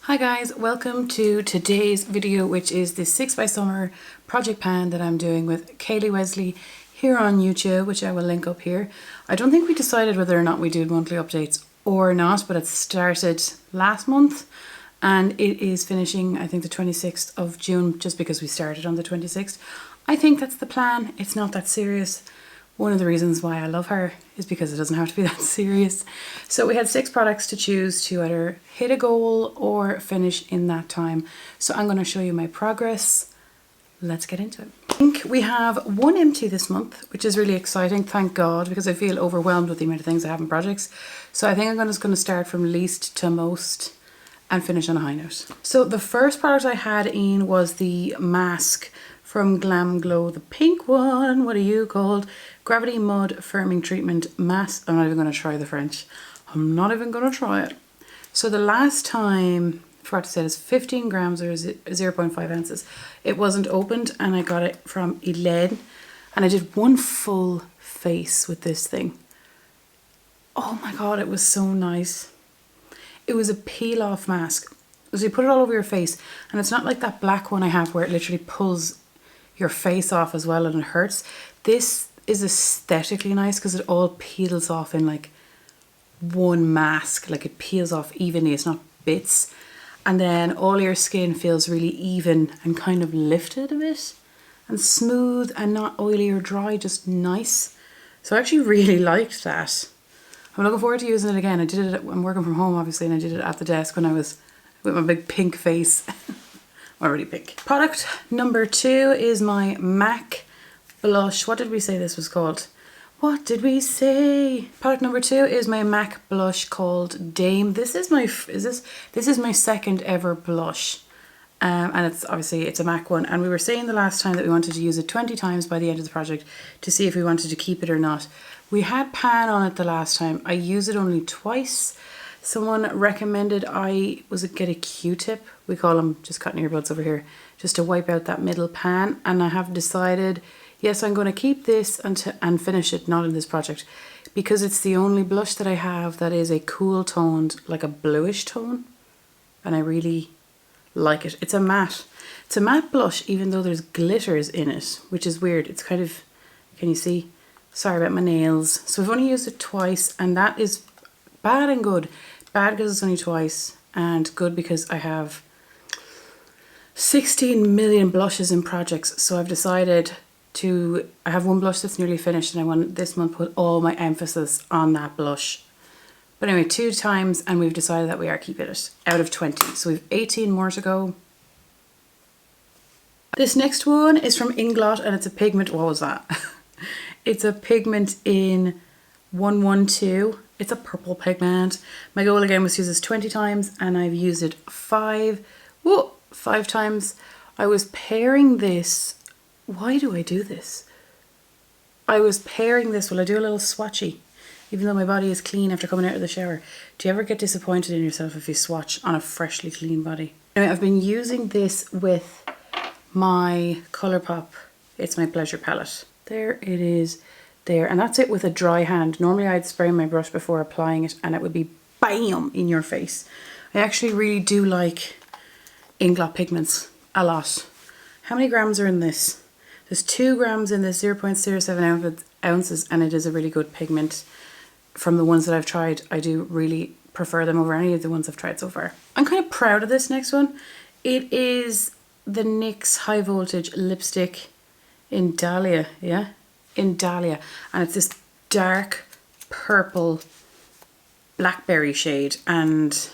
Hi guys, welcome to today's video, which is the 6 by Summer project pan that I'm doing with Kailee Wesley here on YouTube, which I will link up here. I don't think we decided whether or not we do monthly updates or not, but it started last month and it is finishing, I think, the 26th of June, just because we started on the 26th. I think that's the plan. It's not that serious. One of the reasons why I love her is because it doesn't have to be that serious. So we had 6 products to choose to either hit a goal or finish in that time. So I'm going to show you my progress. Let's get into it. I think we have one empty this month, which is really exciting, thank God, because I feel overwhelmed with the amount of things I have in projects. So I think I'm just going to start from least to most and finish on a high note. So the first product I had in was the mask from Glam Glow, the pink one. What are you called? Gravity Mud Firming Treatment Mask. I'm not even going to try the French. I'm not even going to try it. So the last time, I forgot to say this, 15 grams or 0.5 ounces. It wasn't opened and I got it from Lyons. And I did one full face with this thing. Oh my God, it was so nice. It was a peel off mask. So you put it all over your face, and it's not like that black one I have where it literally pulls your face off as well and it hurts. This is aesthetically nice because it all peels off in like one mask. Like it peels off evenly, it's not bits. And then all your skin feels really even and kind of lifted a bit and smooth and not oily or dry, just nice. So I actually really liked that. I'm looking forward to using it again. I did it, I'm working from home obviously, and I did it at the desk when I was with my big pink face. Already pink. Product number 2 is my MAC blush. What did we say this was called? What did we say? Product number 2 is my MAC blush called Dame. This is my second ever blush. And it's obviously it's a MAC one, and we were saying the last time that we wanted to use it 20 times by the end of the project to see if we wanted to keep it or not. We had pan on it the last time. I used it only twice. Someone recommended I get a Q-tip, we call them, just cutting earbuds over here, just to wipe out that middle pan, and I have decided, yes, I'm going to keep this and finish it, not in this project, because it's the only blush that I have that is a cool toned, like a bluish tone, and I really like it. It's a matte blush, even though there's glitters in it, which is weird. It's kind of, can you see? Sorry about my nails. So I've only used it twice, and that is bad and good. Bad because it's only twice, and good because I have 16 million blushes in projects. So I've decided I have one blush that's nearly finished, and I want this month put all my emphasis on that blush. But anyway, 2 times, and we've decided that we are keeping it out of 20. So we've 18 more to go. This next one is from Inglot, and it's a pigment. What was that? It's a pigment in 112. It's a purple pigment. My goal again was to use this 20 times, and I've used it 5 times. I was pairing this. Why do I do this? I was pairing this. Will I do a little swatchy? Even though my body is clean after coming out of the shower. Do you ever get disappointed in yourself if you swatch on a freshly clean body? Anyway, I've been using this with my Colourpop. It's my Pleasure palette. There it is. There, and that's it with a dry hand. Normally I'd spray my brush before applying it and it would be BAM in your face. I actually really do like Inglot pigments a lot. How many grams are in this? There's 2 grams in this, 0.07 ounces, and it is a really good pigment. From the ones that I've tried, I do really prefer them over any of the ones I've tried so far. I'm kind of proud of this next one. It is the NYX High Voltage Lipstick in Dahlia, yeah? In Dahlia, and it's this dark purple blackberry shade, and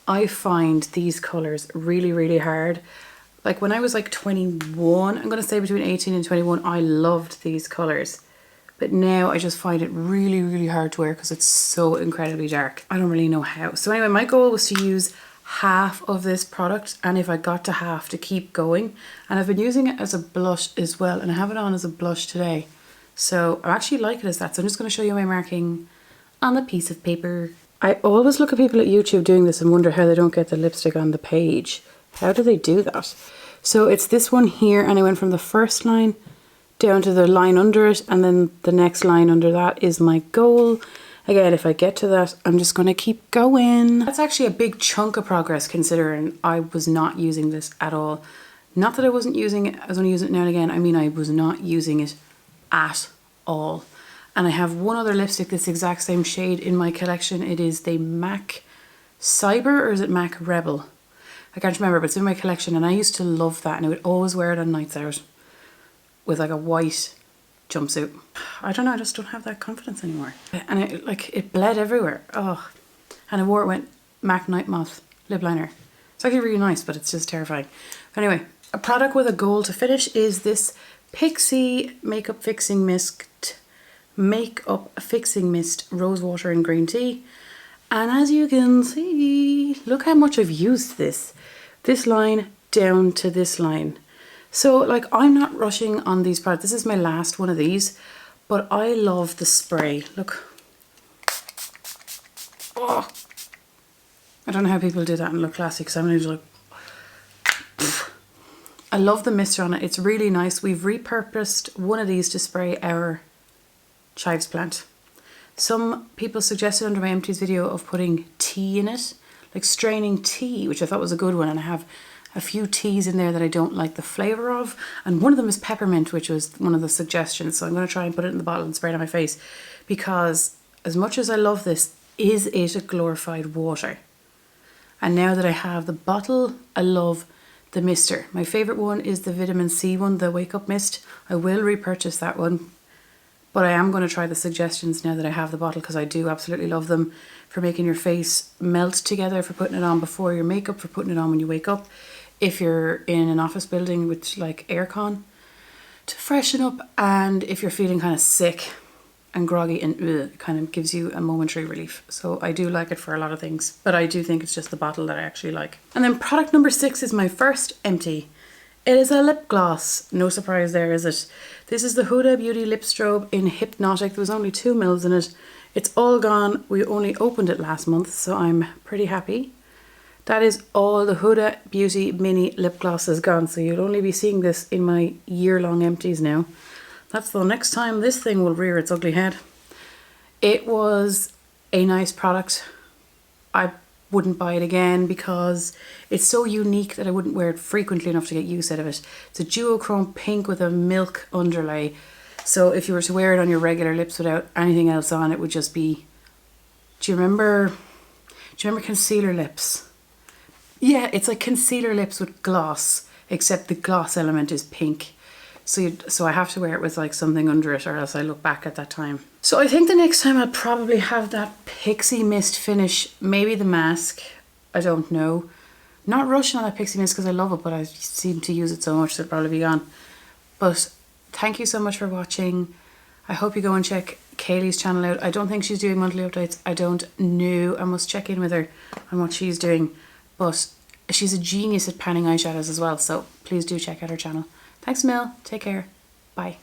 I find these colors really hard. Like when I was like 21, I'm gonna say between 18 and 21, I loved these colors, but now I just find it really hard to wear because it's so incredibly dark. I don't really know how. So anyway, my goal was to use half of this product, and if I got to half, to keep going. And I've been using it as a blush as well, and I have it on as a blush today, so I actually like it as that. So I'm just going to show you my marking on the piece of paper. I always look at people at YouTube doing this and wonder how they don't get the lipstick on the page. How do they do that? So it's this one here, and I went from the first line down to the line under it, and then the next line under that is my goal. Again, if I get to that, I'm just going to keep going. That's actually a big chunk of progress considering I was not using this at all. Not that I wasn't using it, I was only using it now and again. I mean, I was not using it at all. And I have one other lipstick this exact same shade in my collection. It is the MAC Cyber, or is it MAC Rebel? I can't remember, but it's in my collection and I used to love that, and I would always wear it on nights out with like a white jumpsuit. I don't know, I just don't have that confidence anymore. And it bled everywhere. Oh, and I wore it with MAC Night Moth lip liner. It's actually really nice, but it's just terrifying. Anyway, a product with a goal to finish is this Pixy Makeup Fixing Mist Rose Water and Green Tea. And as you can see, look how much I've used this. This line down to this line. So like, I'm not rushing on these products. This is my last one of these, but I love the spray. Look. Oh, I don't know how people do that and look classy, because I'm just like, pfft. I love the mister on it. It's really nice. We've repurposed one of these to spray our chives plant. Some people suggested under my empties video of putting tea in it, like straining tea, which I thought was a good one, and I have a few teas in there that I don't like the flavour of, and one of them is peppermint, which was one of the suggestions, so I'm going to try and put it in the bottle and spray it on my face, because as much as I love this, is it a glorified water? And now that I have the bottle, I love the mister. My favourite one is the vitamin C one, the Wake Up Mist. I will repurchase that one, but I am going to try the suggestions now that I have the bottle, because I do absolutely love them for making your face melt together, for putting it on before your makeup, for putting it on when you wake up, if you're in an office building with like aircon, to freshen up, and if you're feeling kind of sick and groggy and it kind of gives you a momentary relief. So I do like it for a lot of things, but I do think it's just the bottle that I actually like. And then product number 6 is my first empty. It is a lip gloss. No surprise there, is it? This is the Huda Beauty Lip Strobe in Hypnotic. There was only 2 mils in it. It's all gone. We only opened it last month, so I'm pretty happy. That is all the Huda Beauty mini lip gloss is gone, so you'll only be seeing this in my year-long empties now. That's the next time this thing will rear its ugly head. It was a nice product. I wouldn't buy it again because it's so unique that I wouldn't wear it frequently enough to get use out of it. It's a duochrome pink with a milk underlay. So if you were to wear it on your regular lips without anything else on, it would just be... Do you remember concealer lips? Yeah, it's like concealer lips with gloss, except the gloss element is pink. So I have to wear it with like something under it, or else I look back at that time. So I think the next time I'll probably have that Pixie Mist finish, maybe the mask, I don't know. Not rushing on that Pixie Mist because I love it, but I seem to use it so much that it'll probably be gone. But thank you so much for watching. I hope you go and check Kaylee's channel out. I don't think she's doing monthly updates. I don't know. I must check in with her on what she's doing. But she's a genius at panning eyeshadows as well, so please do check out her channel. Thanks, Mel. Take care. Bye.